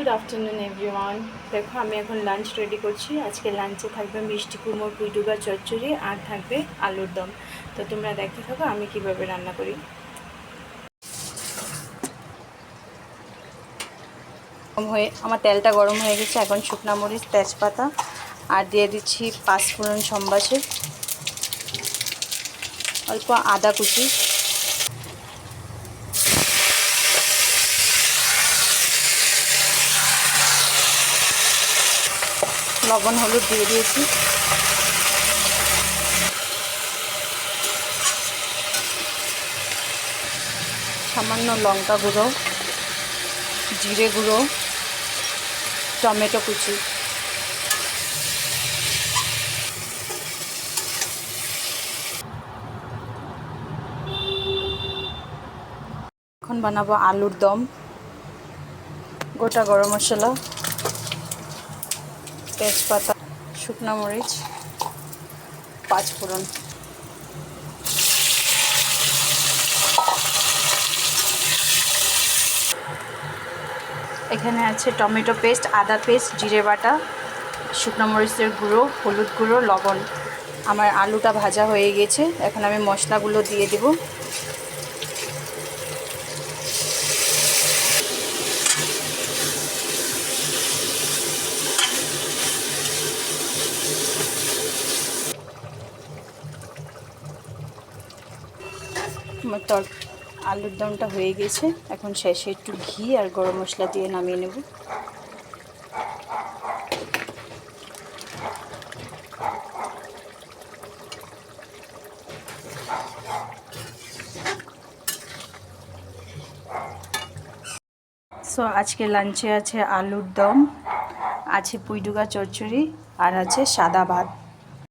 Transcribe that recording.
Good afternoon everyone. দেখো আমি এখন লাঞ্চ রেডি করছি। আজকে লাঞ্চে থাকবে মিষ্টি কুমড়োর পুঁইডুবা চচ্চড়ি আর থাকবে আলুর দম। তো তোমরা দেখতে থাকো আমি কিভাবে রান্না করি। আমার তেলটা গরম হয়ে গেছে। এখন শুকনো মরিচ, তেজপাতা আর দিয়ে দিচ্ছি 5 ফোড়ন সম্বাসে, অল্প আদা কুচি, লবণ হলুদ দিয়ে দিয়েছি। সামান্য লঙ্কা গুঁড়ো, জিরে গুঁড়ো, টমেটো কুচি। এখন বানাবো আলুর দম। গোটা গরম মশলা, তেজপাতা, শুকনো মরিচ, 5 ফোড়ন। এখানে আছে টমেটো পেস্ট, আদা পেস্ট, জিরে বাটা, শুকনো মরিচের গুঁড়ো, হলুদ গুঁড়ো, লবণ। আমার আলুটা ভাজা হয়ে গেছে। এখন আমি মশলাগুলো দিয়ে দেব। আমার আলুর দমটা হয়ে গেছে। এখন শেষে একটু ঘি আর গরম মশলা দিয়ে নামিয়ে নেব। সো আজকে লাঞ্চে আছে আলুর দম, আছে পুঁইডুবা চচ্চড়ি আর আছে সাদা ভাত।